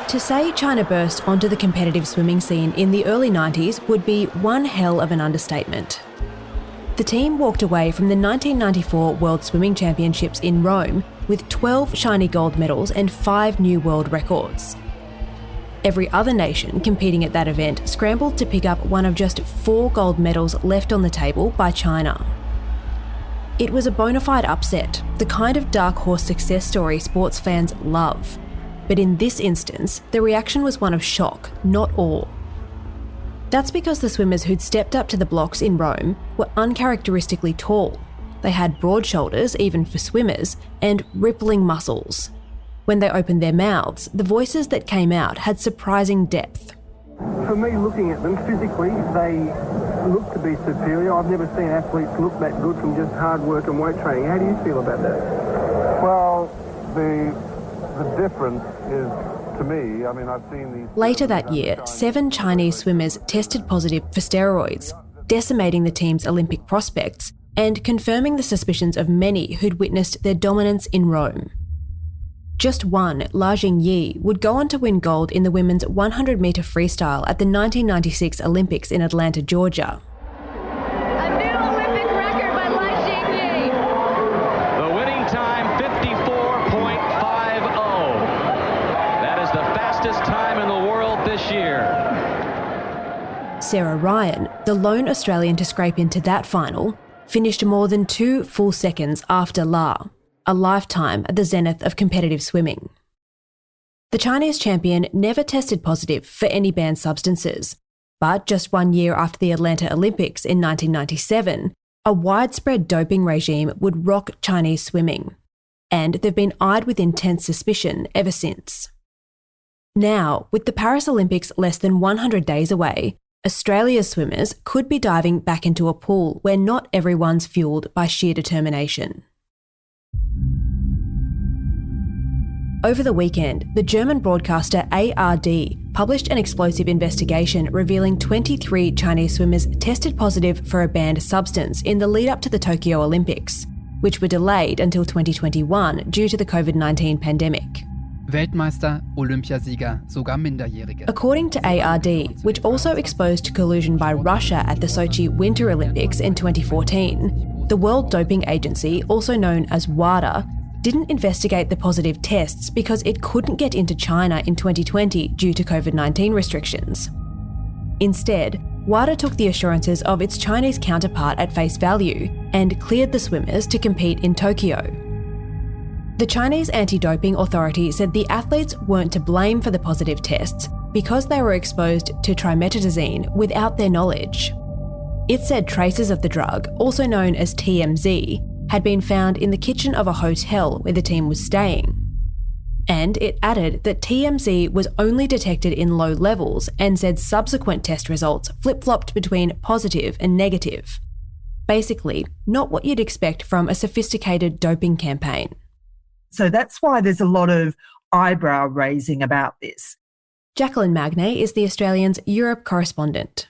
To say China burst onto the competitive swimming scene in the early 90s would be one hell of an understatement. The team walked away from the 1994 World Swimming Championships in Rome with 12 shiny gold medals and 5 new world records. Every other nation competing at that event scrambled to pick up one of just 4 gold medals left on the table by China. It was a bona fide upset, the kind of dark horse success story sports fans love. But in this instance, the reaction was one of shock, not awe. That's because the swimmers who'd stepped up to the blocks in Rome were uncharacteristically tall. They had broad shoulders, even for swimmers, and rippling muscles. When they opened their mouths, the voices that came out had surprising depth. For me, looking at them physically, they look to be superior. I've never seen athletes look that good from just hard work and weight training. How do you feel about that? Well, the difference is, to me, I've seen these... Later that year, 7 Chinese swimmers tested positive for steroids, decimating the team's Olympic prospects and confirming the suspicions of many who'd witnessed their dominance in Rome. Just one, La Jingyi, would go on to win gold in the women's 100-metre freestyle at the 1996 Olympics in Atlanta, Georgia. A new Olympic record by La Jingyi. The winning time, 54.50. That is the fastest time in the world this year. Sarah Ryan, the lone Australian to scrape into that final, finished more than 2 full seconds after La, a lifetime at the zenith of competitive swimming. The Chinese champion never tested positive for any banned substances, but just 1 year after the Atlanta Olympics in 1997, a widespread doping regime would rock Chinese swimming, and they've been eyed with intense suspicion ever since. Now, with the Paris Olympics less than 100 days away, Australia's swimmers could be diving back into a pool where not everyone's fueled by sheer determination. Over the weekend, the German broadcaster ARD published an explosive investigation revealing 23 Chinese swimmers tested positive for a banned substance in the lead-up to the Tokyo Olympics, which were delayed until 2021 due to the COVID-19 pandemic. Weltmeister, Olympiasieger, sogar Minderjährige. According to ARD, which also exposed collusion by Russia at the Sochi Winter Olympics in 2014, the World Doping Agency, also known as WADA, didn't investigate the positive tests because it couldn't get into China in 2020 due to COVID-19 restrictions. Instead, WADA took the assurances of its Chinese counterpart at face value and cleared the swimmers to compete in Tokyo. The Chinese anti-doping authority said the athletes weren't to blame for the positive tests because they were exposed to trimetazine without their knowledge. It said traces of the drug, also known as TMZ, had been found in the kitchen of a hotel where the team was staying. And it added that TMZ was only detected in low levels and said subsequent test results flip-flopped between positive and negative. Basically, not what you'd expect from a sophisticated doping campaign. So that's why there's a lot of eyebrow raising about this. Jacqueline Magnay is the Australian's Europe correspondent.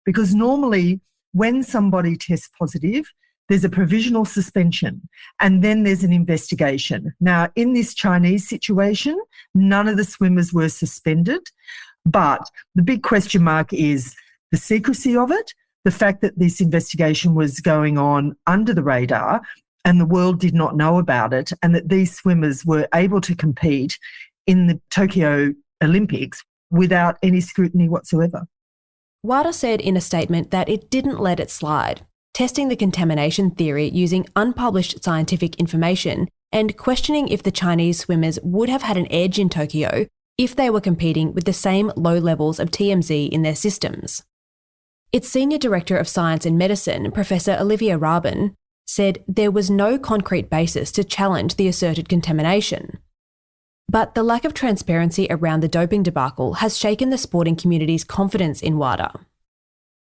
Because normally when somebody tests positive, there's a provisional suspension and then there's an investigation. Now, in this Chinese situation, none of the swimmers were suspended, but the big question mark is the secrecy of it, the fact that this investigation was going on under the radar and the world did not know about it, and that these swimmers were able to compete in the Tokyo Olympics without any scrutiny whatsoever. WADA said in a statement that it didn't let it slide, testing the contamination theory using unpublished scientific information and questioning if the Chinese swimmers would have had an edge in Tokyo if they were competing with the same low levels of TMZ in their systems. Its Senior Director of Science and Medicine, Professor Olivia Rabin, said there was no concrete basis to challenge the asserted contamination. But the lack of transparency around the doping debacle has shaken the sporting community's confidence in WADA.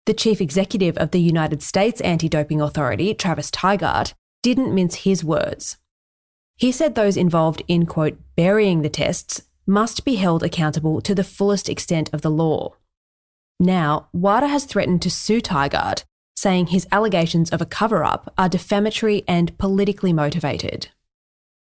The chief executive of the United States Anti-Doping Authority, Travis Tygart, didn't mince his words. He said those involved in, quote, burying the tests must be held accountable to the fullest extent of the law. Now, WADA has threatened to sue Tygart, saying his allegations of a cover-up are defamatory and politically motivated.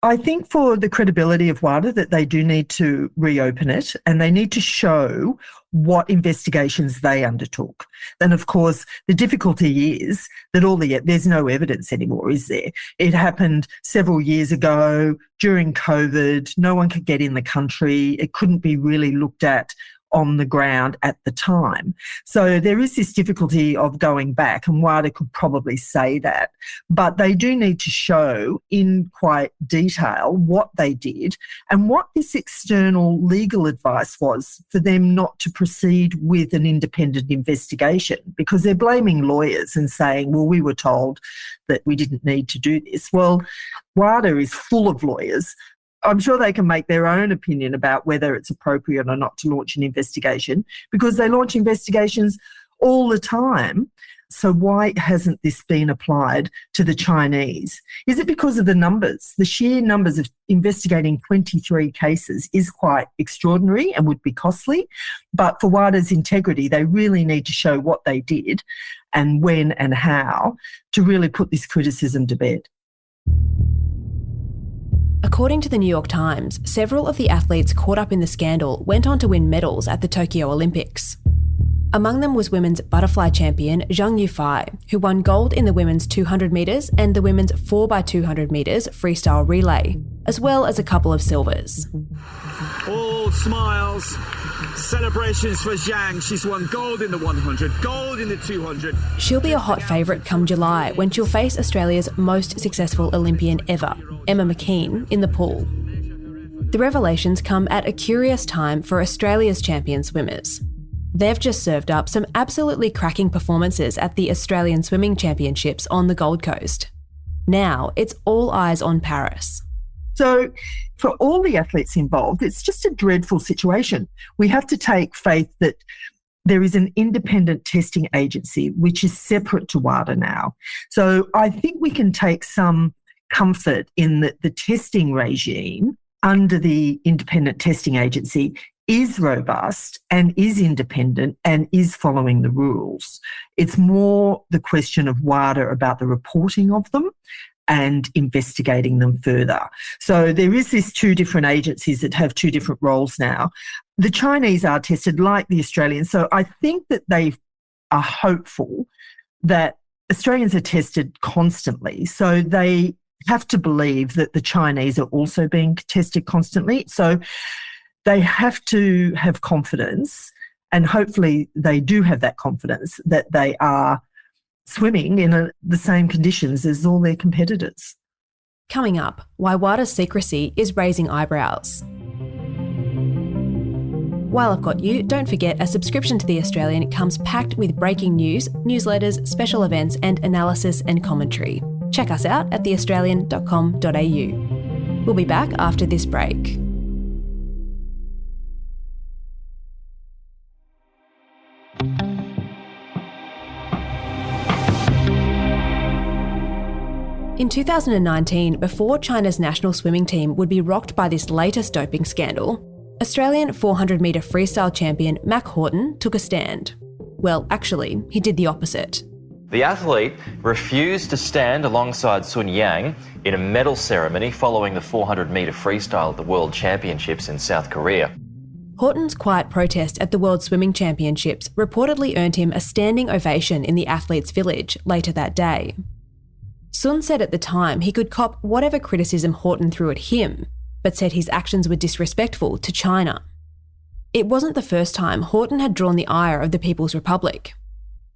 I think for the credibility of WADA that they do need to reopen it, and they need to show what investigations they undertook. And of course, the difficulty is that there's no evidence anymore, is there? It happened several years ago during COVID. No one could get in the country. It couldn't be really looked at on the ground at the time. So there is this difficulty of going back, and WADA could probably say that. But they do need to show in quite detail what they did and what this external legal advice was for them not to proceed with an independent investigation, because they're blaming lawyers and saying, well, we were told that we didn't need to do this. Well, WADA is full of lawyers. I'm sure they can make their own opinion about whether it's appropriate or not to launch an investigation, because they launch investigations all the time. So why hasn't this been applied to the Chinese? Is it because of the numbers? The sheer numbers of investigating 23 cases is quite extraordinary and would be costly. But for WADA's integrity, they really need to show what they did and when and how to really put this criticism to bed. According to the New York Times, several of the athletes caught up in the scandal went on to win medals at the Tokyo Olympics. Among them was women's butterfly champion Zhang Yufei, who won gold in the women's 200 metres and the women's 4x200 metres freestyle relay, as well as a couple of silvers. All smiles, celebrations for Zhang. She's won gold in the 100, gold in the 200. She'll be a hot favourite come July when she'll face Australia's most successful Olympian ever, Emma McKean, in the pool. The revelations come at a curious time for Australia's champion swimmers. They've just served up some absolutely cracking performances at the Australian Swimming Championships on the Gold Coast. Now it's all eyes on Paris. So for all the athletes involved, it's just a dreadful situation. We have to take faith that there is an independent testing agency which is separate to WADA now. So I think we can take some comfort in that the testing regime under the independent testing agency is robust and is independent and is following the rules. It's more the question of WADA about the reporting of them and investigating them further. So there is these two different agencies that have two different roles now. The Chinese are tested like the Australians, so I think that they are hopeful that Australians are tested constantly, so they have to believe that the Chinese are also being tested constantly. So they have to have confidence, and hopefully they do have that confidence that they are swimming in the same conditions as all their competitors. Coming up, why WADA's secrecy is raising eyebrows. While I've got you, don't forget a subscription to The Australian comes packed with breaking news, newsletters, special events and analysis and commentary. Check us out at theaustralian.com.au. We'll be back after this break. In 2019, before China's national swimming team would be rocked by this latest doping scandal, Australian 400-metre freestyle champion Mac Horton took a stand. Well, actually, he did the opposite. The athlete refused to stand alongside Sun Yang in a medal ceremony following the 400-metre freestyle at the World Championships in South Korea. Horton's quiet protest at the World Swimming Championships reportedly earned him a standing ovation in the athletes' village later that day. Sun said at the time he could cop whatever criticism Horton threw at him, but said his actions were disrespectful to China. It wasn't the first time Horton had drawn the ire of the People's Republic.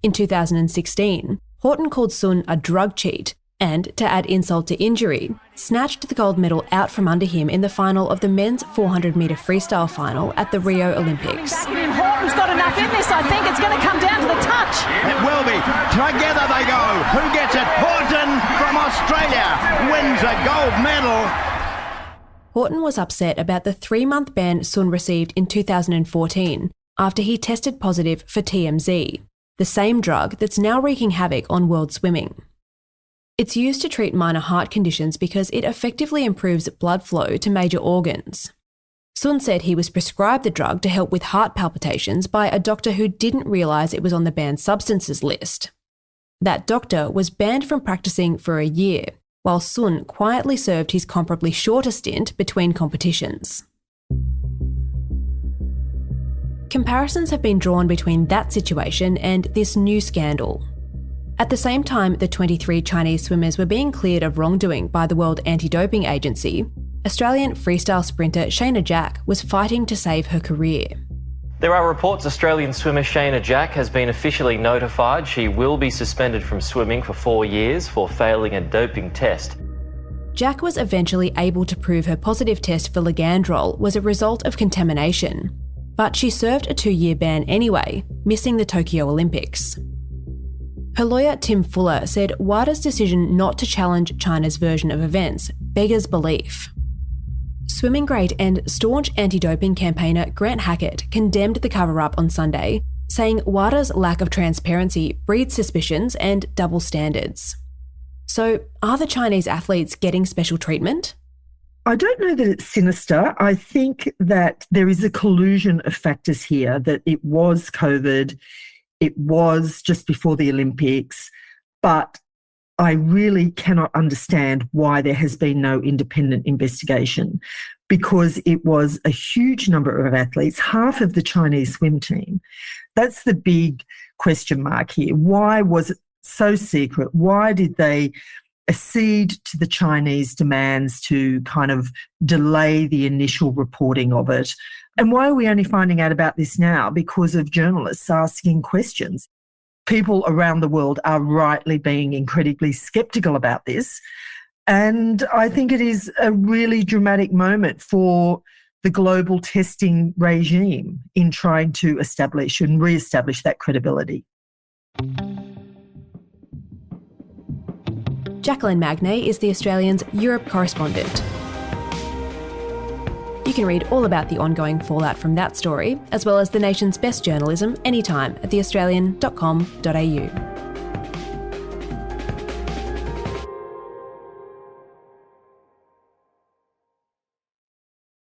In 2016, Horton called Sun a drug cheat and, to add insult to injury, snatched the gold medal out from under him in the final of the men's 400-metre freestyle final at the Rio Olympics. Horton's got enough in this, I think. It's going to come down to the touch. It will be. Together they go. Who gets it? Horton from Australia wins a gold medal. Horton was upset about the 3-month ban Sun received in 2014 after he tested positive for TMZ, the same drug that's now wreaking havoc on world swimming. It's used to treat minor heart conditions because it effectively improves blood flow to major organs. Sun said he was prescribed the drug to help with heart palpitations by a doctor who didn't realise it was on the banned substances list. That doctor was banned from practicing for a year, while Sun quietly served his comparably shorter stint between competitions. Comparisons have been drawn between that situation and this new scandal. At the same time the 23 Chinese swimmers were being cleared of wrongdoing by the World Anti-Doping Agency, Australian freestyle sprinter Shayna Jack was fighting to save her career. There are reports Australian swimmer Shayna Jack has been officially notified she will be suspended from swimming for 4 years for failing a doping test. Jack was eventually able to prove her positive test for Ligandrol was a result of contamination, but she served a 2-year ban anyway, missing the Tokyo Olympics. Her lawyer Tim Fuller said WADA's decision not to challenge China's version of events beggars belief. Swimming great and staunch anti-doping campaigner Grant Hackett condemned the cover-up on Sunday, saying WADA's lack of transparency breeds suspicions and double standards. So, are the Chinese athletes getting special treatment? I don't know that it's sinister. I think that there is a collusion of factors here, that it was COVID, it was just before the Olympics, but I really cannot understand why there has been no independent investigation, because it was a huge number of athletes, half of the Chinese swim team. That's the big question mark here. Why was it so secret? Why did they accede to the Chinese demands to kind of delay the initial reporting of it? And why are we only finding out about this now? Because of journalists asking questions. People around the world are rightly being incredibly sceptical about this. And I think it is a really dramatic moment for the global testing regime in trying to establish and re-establish that credibility. Jacqueline Magnay is the Australian's Europe correspondent. You can read all about the ongoing fallout from that story, as well as the nation's best journalism, anytime at theaustralian.com.au.